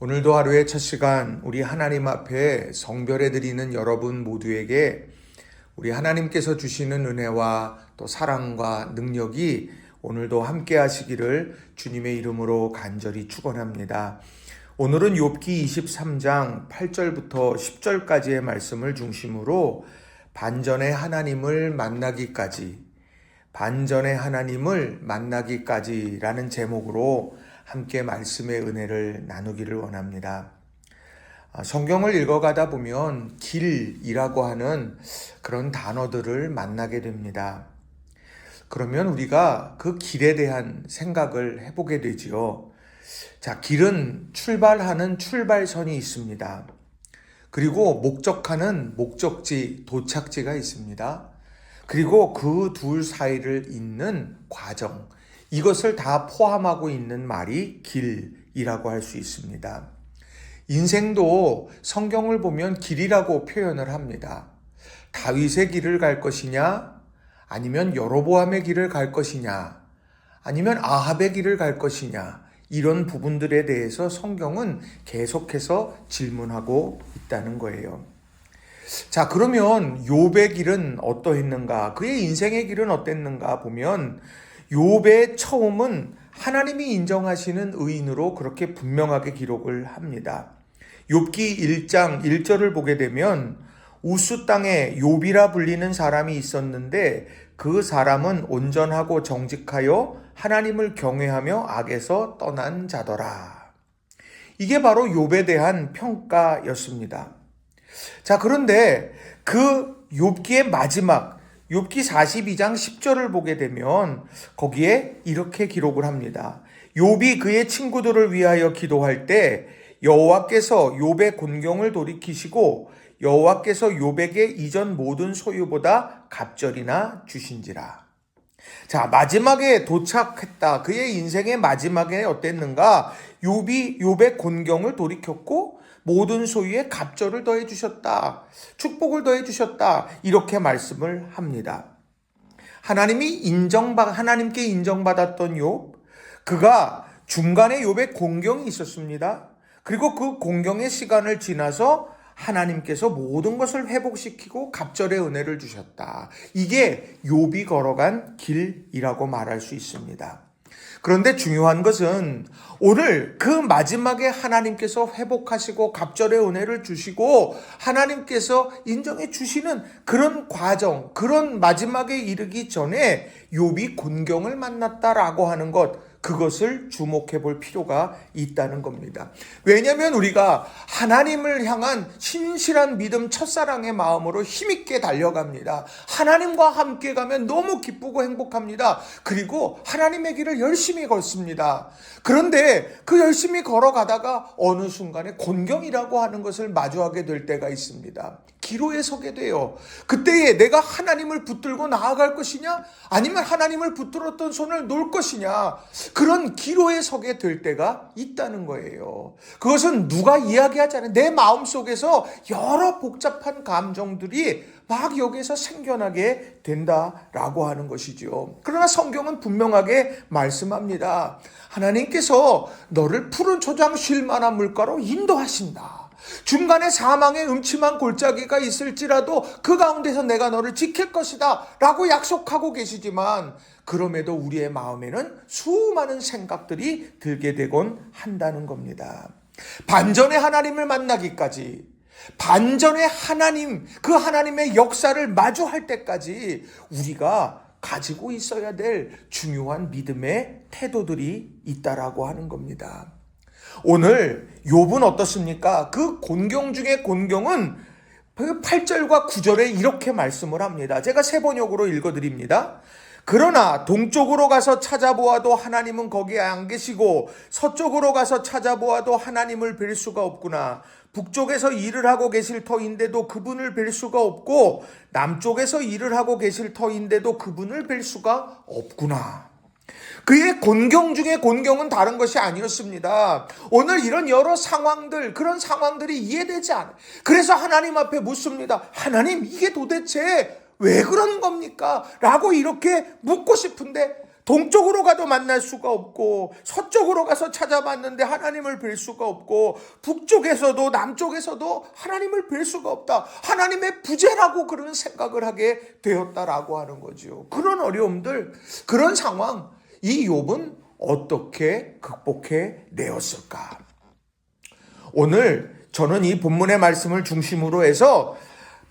오늘도 하루의 첫 시간 우리 하나님 앞에 성별해 드리는 여러분 모두에게 우리 하나님께서 주시는 은혜와 또 사랑과 능력이 오늘도 함께 하시기를 주님의 이름으로 간절히 축원합니다. 오늘은 욥기 23장 8절부터 10절까지의 말씀을 중심으로 반전의 하나님을 만나기까지라는 제목으로 함께 말씀의 은혜를 나누기를 원합니다. 성경을 읽어가다 보면 길이라고 하는 그런 단어들을 만나게 됩니다. 그러면 우리가 그 길에 대한 생각을 해보게 되지요. 자, 길은 출발하는 출발선이 있습니다. 그리고 목적하는 목적지, 도착지가 있습니다. 그리고 그 둘 사이를 잇는 과정, 이것을 다 포함하고 있는 말이 길이라고 할 수 있습니다. 인생도 성경을 보면 길이라고 표현을 합니다. 다윗의 길을 갈 것이냐, 아니면 여로보암의 길을 갈 것이냐, 아니면 아합의 길을 갈 것이냐, 이런 부분들에 대해서 성경은 계속해서 질문하고 있다는 거예요. 자, 그러면 욥의 길은 어떠했는가? 그의 인생의 길은 어땠는가 보면 욥의 처음은 하나님이 인정하시는 의인으로 그렇게 분명하게 기록을 합니다. 욥기 1장 1절을 보게 되면 우스 땅에 욥이라 불리는 사람이 있었는데 그 사람은 온전하고 정직하여 하나님을 경외하며 악에서 떠난 자더라. 이게 바로 욥에 대한 평가였습니다. 자, 그런데 그 욥기의 마지막 욥기 42장 10절을 보게 되면 거기에 이렇게 기록을 합니다. 욥이 그의 친구들을 위하여 기도할 때 여호와께서 욥의 곤경을 돌이키시고 여호와께서 욥에게 이전 모든 소유보다 갑절이나 주신지라. 자, 마지막에 도착했다. 그의 인생의 마지막에 어땠는가? 욥이 욥의 곤경을 돌이켰고 모든 소유에 갑절을 더해 주셨다. 축복을 더해 주셨다. 이렇게 말씀을 합니다. 하나님께 인정받았던 욥, 그가 중간에 욥의 곤경이 있었습니다. 그리고 그 곤경의 시간을 지나서 하나님께서 모든 것을 회복시키고 갑절의 은혜를 주셨다. 이게 욥이 걸어간 길이라고 말할 수 있습니다. 그런데 중요한 것은 오늘 그 마지막에 하나님께서 회복하시고 갑절의 은혜를 주시고 하나님께서 인정해 주시는 그런 과정, 그런 마지막에 이르기 전에 욥이 곤경을 만났다라고 하는 것, 그것을 주목해 볼 필요가 있다는 겁니다. 왜냐하면 우리가 하나님을 향한 신실한 믿음, 첫사랑의 마음으로 힘있게 달려갑니다. 하나님과 함께 가면 너무 기쁘고 행복합니다. 그리고 하나님의 길을 열심히 걷습니다. 그런데 그 열심히 걸어가다가 어느 순간에 곤경이라고 하는 것을 마주하게 될 때가 있습니다. 기로에 서게 돼요. 그때에 내가 하나님을 붙들고 나아갈 것이냐, 아니면 하나님을 붙들었던 손을 놓을 것이냐, 그런 기로에 서게 될 때가 있다는 거예요. 그것은 누가 이야기하지 않아요. 내 마음속에서 여러 복잡한 감정들이 막 여기에서 생겨나게 된다라고 하는 것이죠. 그러나 성경은 분명하게 말씀합니다. 하나님께서 너를 푸른 초장 쉴 만한 물가로 인도하신다. 중간에 사망의 음침한 골짜기가 있을지라도 그 가운데서 내가 너를 지킬 것이다 라고 약속하고 계시지만, 그럼에도 우리의 마음에는 수많은 생각들이 들게 되곤 한다는 겁니다. 반전의 하나님을 만나기까지, 반전의 하나님, 그 하나님의 역사를 마주할 때까지 우리가 가지고 있어야 될 중요한 믿음의 태도들이 있다라고 하는 겁니다. 오늘 욥은 어떻습니까? 그 곤경 중에 곤경은 8절과 9절에 이렇게 말씀을 합니다. 제가 세 번역으로 읽어드립니다. 그러나 동쪽으로 가서 찾아보아도 하나님은 거기에 안 계시고 서쪽으로 가서 찾아보아도 하나님을 뵐 수가 없구나. 북쪽에서 일을 하고 계실 터인데도 그분을 뵐 수가 없고 남쪽에서 일을 하고 계실 터인데도 그분을 뵐 수가 없구나. 그의 곤경 중에 곤경은 다른 것이 아니었습니다. 오늘 이런 여러 상황들, 그런 상황들이 이해되지 않아요. 그래서 하나님 앞에 묻습니다. 하나님, 이게 도대체 왜 그러는 겁니까? 라고 이렇게 묻고 싶은데 동쪽으로 가도 만날 수가 없고 서쪽으로 가서 찾아봤는데 하나님을 뵐 수가 없고 북쪽에서도 남쪽에서도 하나님을 뵐 수가 없다. 하나님의 부재라고 그런 생각을 하게 되었다라고 하는 거죠. 그런 어려움들, 그런 상황, 이 욥은 어떻게 극복해 내었을까? 오늘 저는 이 본문의 말씀을 중심으로 해서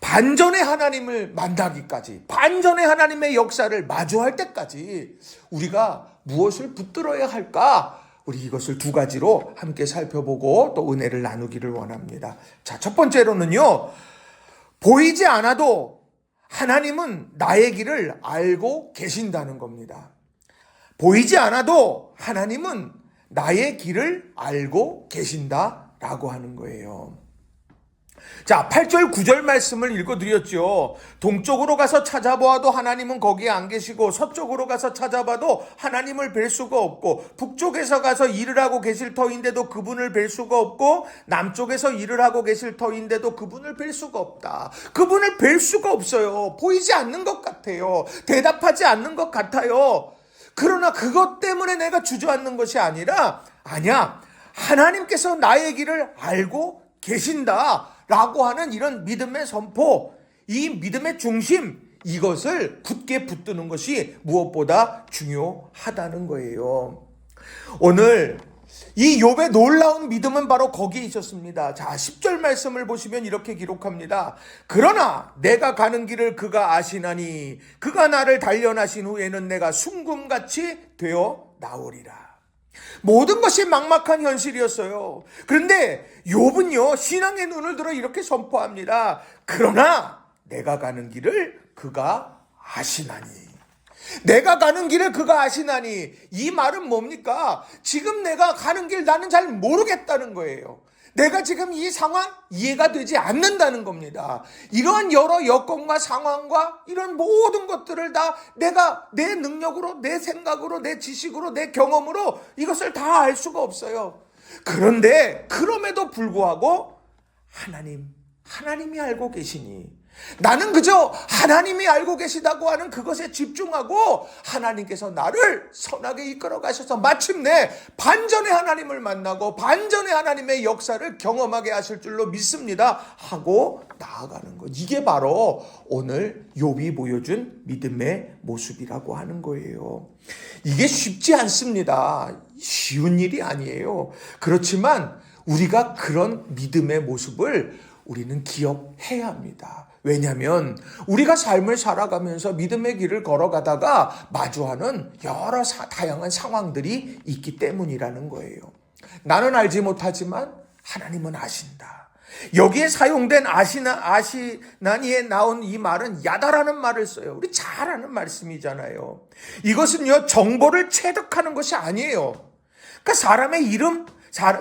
반전의 하나님을 만나기까지, 반전의 하나님의 역사를 마주할 때까지 우리가 무엇을 붙들어야 할까? 우리 이것을 두 가지로 함께 살펴보고 또 은혜를 나누기를 원합니다. 자, 첫 번째로는요, 보이지 않아도 하나님은 나의 길을 알고 계신다는 겁니다. 보이지 않아도 하나님은 나의 길을 알고 계신다라고 하는 거예요. 자, 8절 9절 말씀을 읽어드렸죠. 동쪽으로 가서 찾아보아도 하나님은 거기에 안 계시고 서쪽으로 가서 찾아봐도 하나님을 뵐 수가 없고 북쪽에서 가서 일을 하고 계실 터인데도 그분을 뵐 수가 없고 남쪽에서 일을 하고 계실 터인데도 그분을 뵐 수가 없다. 그분을 뵐 수가 없어요. 보이지 않는 것 같아요. 대답하지 않는 것 같아요. 그러나 그것 때문에 내가 주저앉는 것이 아니라, 아니야, 하나님께서 나의 길을 알고 계신다 라고 하는 이런 믿음의 선포, 이 믿음의 중심, 이것을 굳게 붙드는 것이 무엇보다 중요하다는 거예요. 오늘 이 욥의 놀라운 믿음은 바로 거기에 있었습니다. 자, 10절 말씀을 보시면 이렇게 기록합니다. 그러나 내가 가는 길을 그가 아시나니 그가 나를 단련하신 후에는 내가 순금같이 되어 나오리라. 모든 것이 막막한 현실이었어요. 그런데 욥은요, 신앙의 눈을 들어 이렇게 선포합니다. 그러나 내가 가는 길을 그가 아시나니. 내가 가는 길을 그가 아시나니. 이 말은 뭡니까? 지금 내가 가는 길 나는 잘 모르겠다는 거예요. 내가 지금 이 상황 이해가 되지 않는다는 겁니다. 이러한 여러 여건과 상황과 이런 모든 것들을 다 내가 내 능력으로, 내 생각으로, 내 지식으로, 내 경험으로 이것을 다 알 수가 없어요. 그런데 그럼에도 불구하고 하나님이 알고 계시니, 나는 그저 하나님이 알고 계시다고 하는 그것에 집중하고 하나님께서 나를 선하게 이끌어 가셔서 마침내 반전의 하나님을 만나고 반전의 하나님의 역사를 경험하게 하실 줄로 믿습니다 하고 나아가는 것. 이게 바로 오늘 욥이 보여준 믿음의 모습이라고 하는 거예요. 이게 쉽지 않습니다. 쉬운 일이 아니에요. 그렇지만 우리가 그런 믿음의 모습을 우리는 기억해야 합니다. 왜냐하면 우리가 삶을 살아가면서 믿음의 길을 걸어가다가 마주하는 여러 다양한 상황들이 있기 때문이라는 거예요. 나는 알지 못하지만 하나님은 아신다. 여기에 사용된 아시나니에 나온 이 말은 야다라는 말을 써요. 우리 잘 아는 말씀이잖아요. 이것은요, 정보를 체득하는 것이 아니에요. 그러니까 사람의 이름,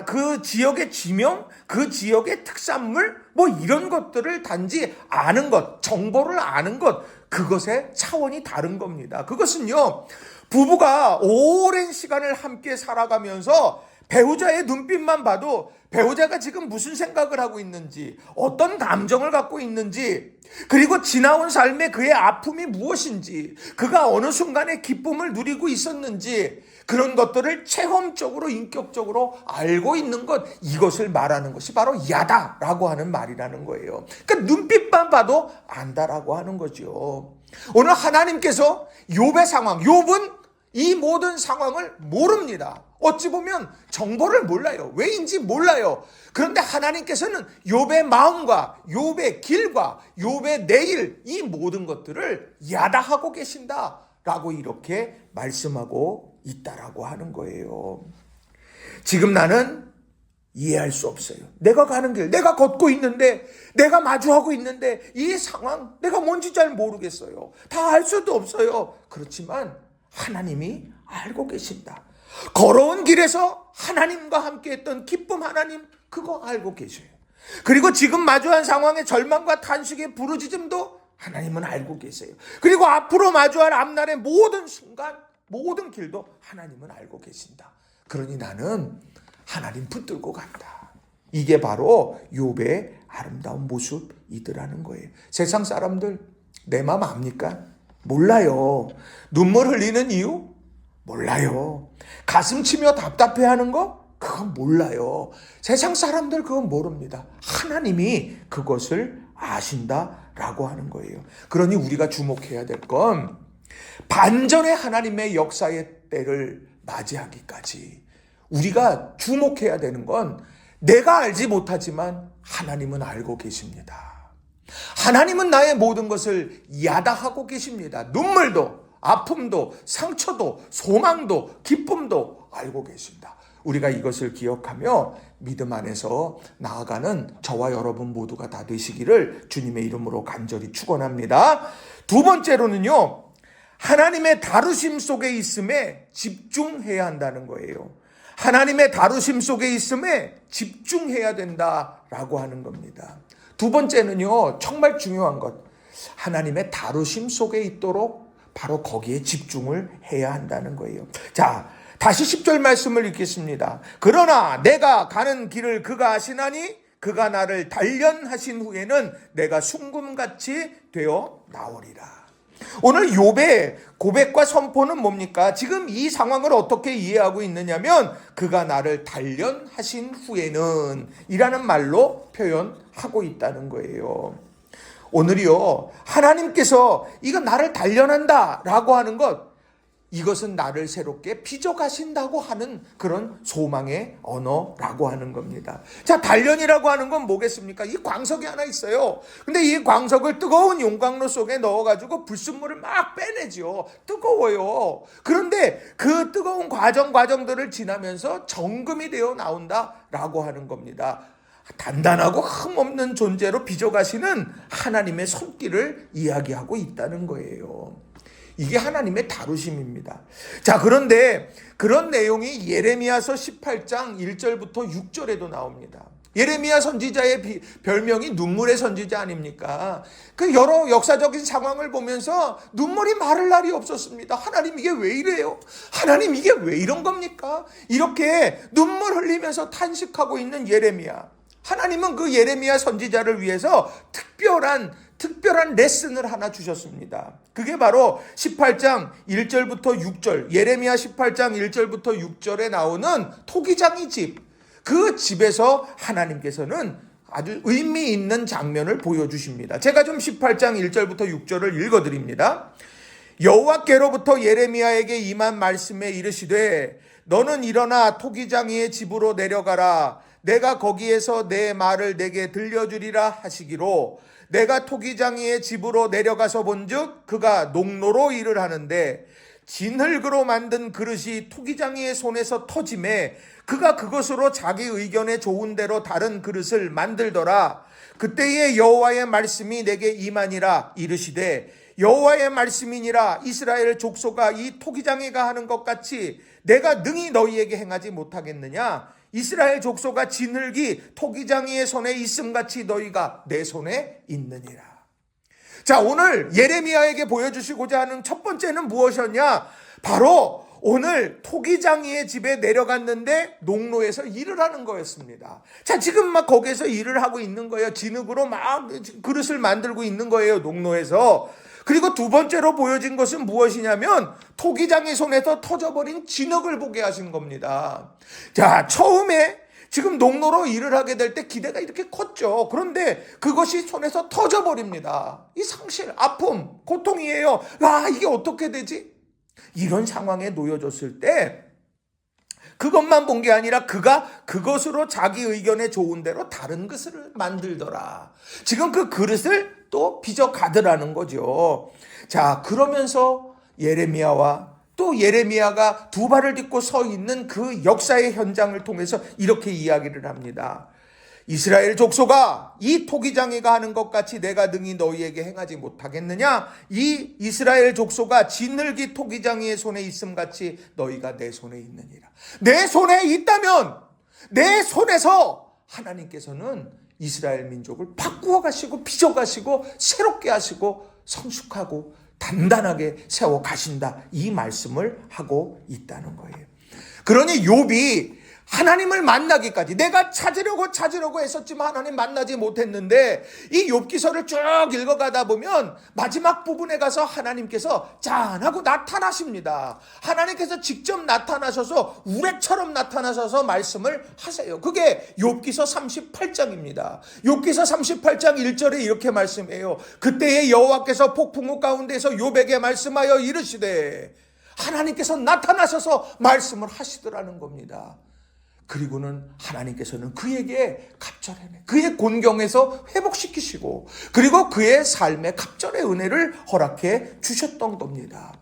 그 지역의 지명, 그 지역의 특산물, 뭐 이런 것들을 단지 아는 것, 정보를 아는 것, 그것의 차원이 다른 겁니다. 그것은요, 부부가 오랜 시간을 함께 살아가면서 배우자의 눈빛만 봐도 배우자가 지금 무슨 생각을 하고 있는지, 어떤 감정을 갖고 있는지, 그리고 지나온 삶의 그의 아픔이 무엇인지, 그가 어느 순간에 기쁨을 누리고 있었는지, 그런 것들을 체험적으로, 인격적으로 알고 있는 것, 이것을 말하는 것이 바로 야다라고 하는 말이라는 거예요. 그러니까 눈빛만 봐도 안다라고 하는 거죠. 오늘 하나님께서 욥의 상황, 욥은 이 모든 상황을 모릅니다. 어찌 보면 정보를 몰라요. 왜인지 몰라요. 그런데 하나님께서는 욥의 마음과 욥의 길과 욥의 내일, 이 모든 것들을 야다하고 계신다라고 이렇게 말씀하고 있다라고 하는 거예요. 지금 나는 이해할 수 없어요. 내가 가는 길, 내가 걷고 있는데, 내가 마주하고 있는데 이 상황 내가 뭔지 잘 모르겠어요. 다 알 수도 없어요. 그렇지만 하나님이 알고 계신다. 걸어온 길에서 하나님과 함께 했던 기쁨, 하나님 그거 알고 계셔요. 그리고 지금 마주한 상황의 절망과 탄식의 부르짖음도 하나님은 알고 계세요. 그리고 앞으로 마주할 앞날의 모든 순간, 모든 길도 하나님은 알고 계신다. 그러니 나는 하나님 붙들고 간다. 이게 바로 욥의 아름다운 모습이더라는 거예요. 세상 사람들 내 마음 압니까? 몰라요. 눈물 흘리는 이유? 몰라요. 가슴 치며 답답해하는 거? 그건 몰라요. 세상 사람들 그건 모릅니다. 하나님이 그것을 아신다라고 하는 거예요. 그러니 우리가 주목해야 될 건 반전의 하나님의 역사의 때를 맞이하기까지 우리가 주목해야 되는 건 내가 알지 못하지만 하나님은 알고 계십니다. 하나님은 나의 모든 것을 야다하고 계십니다. 눈물도, 아픔도, 상처도, 소망도, 기쁨도 알고 계신다. 우리가 이것을 기억하며 믿음 안에서 나아가는 저와 여러분 모두가 다 되시기를 주님의 이름으로 간절히 축원합니다. 두 번째로는요, 하나님의 다루심 속에 있음에 집중해야 한다는 거예요. 하나님의 다루심 속에 있음에 집중해야 된다라고 하는 겁니다. 두 번째는요, 정말 중요한 것. 하나님의 다루심 속에 있도록 바로 거기에 집중을 해야 한다는 거예요. 자, 다시 10절 말씀을 읽겠습니다. 그러나 내가 가는 길을 그가 아시나니 그가 나를 단련하신 후에는 내가 순금같이 되어 나오리라. 오늘 욥의 고백과 선포는 뭡니까? 지금 이 상황을 어떻게 이해하고 있느냐면 그가 나를 단련하신 후에는 이라는 말로 표현하고 있다는 거예요. 오늘이요, 하나님께서 이거 나를 단련한다 라고 하는 것, 이것은 나를 새롭게 빚어가신다고 하는 그런 소망의 언어라고 하는 겁니다. 자, 단련이라고 하는 건 뭐겠습니까? 이 광석이 하나 있어요. 근데 이 광석을 뜨거운 용광로 속에 넣어가지고 불순물을 막 빼내죠. 뜨거워요. 그런데 그 뜨거운 과정들을 지나면서 정금이 되어 나온다라고 하는 겁니다. 단단하고 흠없는 존재로 빚어가시는 하나님의 손길을 이야기하고 있다는 거예요. 이게 하나님의 다루심입니다. 자, 그런데 그런 내용이 예레미야서 18장 1절부터 6절에도 나옵니다. 예레미야 선지자의 별명이 눈물의 선지자 아닙니까? 그 여러 역사적인 상황을 보면서 눈물이 마를 날이 없었습니다. 하나님 이게 왜 이래요? 하나님 이게 왜 이런 겁니까? 이렇게 눈물 흘리면서 탄식하고 있는 예레미야. 하나님은 그 예레미야 선지자를 위해서 특별한 레슨을 하나 주셨습니다. 그게 바로 18장 1절부터 6절, 예레미야 18장 1절부터 6절에 나오는 토기장이 집. 그 집에서 하나님께서는 아주 의미 있는 장면을 보여주십니다. 제가 좀 18장 1절부터 6절을 읽어드립니다. 여호와께로부터 예레미야에게 임한 말씀에 이르시되 너는 일어나 토기장이의 집으로 내려가라. 내가 거기에서 내 말을 내게 들려주리라 하시기로 내가 토기장이의 집으로 내려가서 본즉 그가 농로로 일을 하는데 진흙으로 만든 그릇이 토기장이의 손에서 터짐에 그가 그것으로 자기 의견에 좋은 대로 다른 그릇을 만들더라. 그때에 여호와의 말씀이 내게 임하니라 이르시되 여호와의 말씀이니라 이스라엘 족속아 이 토기장이가 하는 것 같이 내가 능히 너희에게 행하지 못하겠느냐. 이스라엘 족속아 진흙이 토기장이의 손에 있음같이 너희가 내 손에 있느니라. 자, 오늘 예레미야에게 보여주시고자 하는 첫 번째는 무엇이었냐? 바로 오늘 토기장이의 집에 내려갔는데 농로에서 일을 하는 거였습니다. 자, 지금 막 거기에서 일을 하고 있는 거예요. 진흙으로 막 그릇을 만들고 있는 거예요, 농로에서. 그리고 두 번째로 보여진 것은 무엇이냐면 토기장의 손에서 터져버린 진흙을 보게 하신 겁니다. 자, 처음에 지금 농로로 일을 하게 될 때 기대가 이렇게 컸죠. 그런데 그것이 손에서 터져버립니다. 이 상실, 아픔, 고통이에요. 아, 이게 어떻게 되지? 이런 상황에 놓여졌을 때 그것만 본 게 아니라 그가 그것으로 자기 의견에 좋은 대로 다른 그릇을 만들더라. 지금 그 그릇을 또 빚어가더라는 거죠. 자, 그러면서 예레미야와 또 예레미야가 두 발을 딛고 서 있는 그 역사의 현장을 통해서 이렇게 이야기를 합니다. 이스라엘 족속아 이 토기장이가 하는 것 같이 내가 능히 너희에게 행하지 못하겠느냐. 이 이스라엘 족속아 진흙이 토기장이의 손에 있음같이 너희가 내 손에 있느니라. 내 손에 있다면 내 손에서 하나님께서는 이스라엘 민족을 바꾸어 가시고 빚어 가시고 새롭게 하시고 성숙하고 단단하게 세워 가신다. 이 말씀을 하고 있다는 거예요. 그러니 욥이 하나님을 만나기까지 내가 찾으려고 했었지만 하나님 만나지 못했는데 이 욥기서를 쭉 읽어가다 보면 마지막 부분에 가서 하나님께서 짠하고 나타나십니다. 하나님께서 직접 나타나셔서 우레처럼 나타나셔서 말씀을 하세요. 그게 욥기서 38장입니다. 욥기서 38장 1절에 이렇게 말씀해요. 그때에 여호와께서 폭풍우 가운데서 욥에게 말씀하여 이르시되, 하나님께서 나타나셔서 말씀을 하시더라는 겁니다. 그리고는 하나님께서는 그에게 갑절의 그의 곤경에서 회복시키시고 그리고 그의 삶에 갑절의 은혜를 허락해 주셨던 겁니다.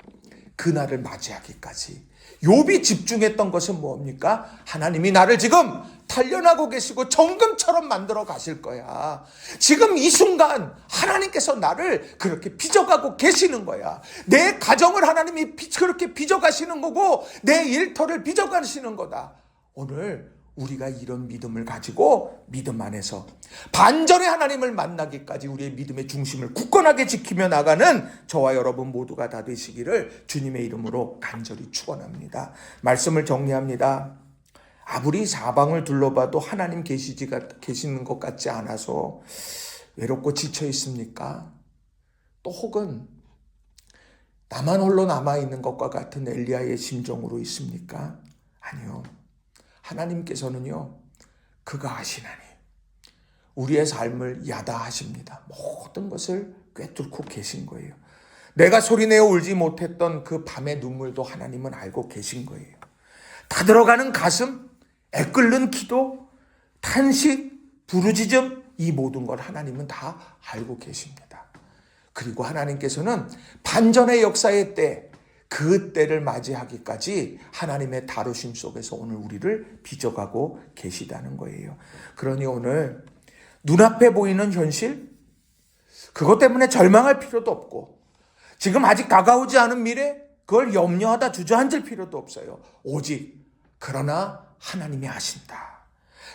그날을 맞이하기까지 욥이 집중했던 것은 뭡니까? 하나님이 나를 지금 단련하고 계시고 정금처럼 만들어 가실 거야. 지금 이 순간 하나님께서 나를 그렇게 빚어가고 계시는 거야. 내 가정을 하나님이 그렇게 빚어가시는 거고 내 일터를 빚어가시는 거다. 오늘 우리가 이런 믿음을 가지고 믿음 안에서 반전의 하나님을 만나기까지 우리의 믿음의 중심을 굳건하게 지키며 나가는 저와 여러분 모두가 다 되시기를 주님의 이름으로 간절히 축원합니다. 말씀을 정리합니다. 아무리 사방을 둘러봐도 하나님 계시는 것 같지 않아서 외롭고 지쳐 있습니까? 또 혹은 나만 홀로 남아있는 것과 같은 엘리야의 심정으로 있습니까? 아니요. 하나님께서는요, 그가 아시나니 우리의 삶을 야다하십니다. 모든 것을 꿰뚫고 계신 거예요. 내가 소리내어 울지 못했던 그 밤의 눈물도 하나님은 알고 계신 거예요. 타들어가는 가슴, 애끓는 기도, 탄식, 부르짖음, 이 모든 걸 하나님은 다 알고 계십니다. 그리고 하나님께서는 반전의 역사의 때, 그 때를 맞이하기까지 하나님의 다루심 속에서 오늘 우리를 빚어가고 계시다는 거예요. 그러니 오늘 눈앞에 보이는 현실, 그것 때문에 절망할 필요도 없고 지금 아직 다가오지 않은 미래, 그걸 염려하다 주저앉을 필요도 없어요. 오직 그러나 하나님이 아신다.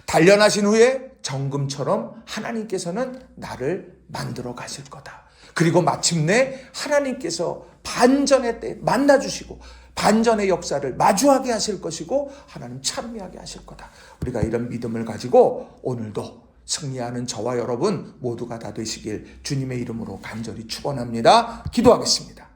단련하신 후에 정금처럼 하나님께서는 나를 만들어 가실 거다. 그리고 마침내 하나님께서 반전의 때 만나주시고 반전의 역사를 마주하게 하실 것이고 하나님 찬미하게 하실 거다. 우리가 이런 믿음을 가지고 오늘도 승리하는 저와 여러분 모두가 다 되시길 주님의 이름으로 간절히 축원합니다. 기도하겠습니다.